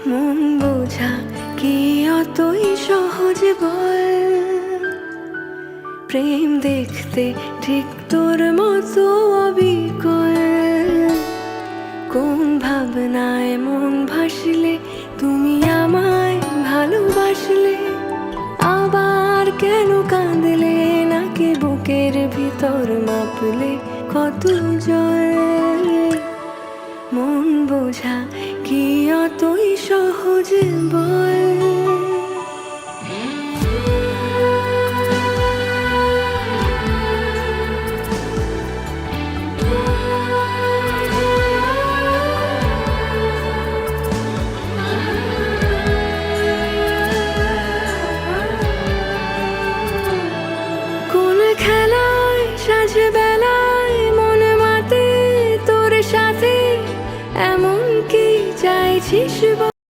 মন বোঝা কি অতই সহজ বল, প্রেম দেখতে ঠিক তোর মতো অবিকল। কোন ভাবনায় মন ভাসলে তুমি আমায় ভালোবাসলে, আবার কেন কাঁদলে নাকি বুকের ভিতর মাপলে কত জল। মন বোঝা কি অতই সহজ বল।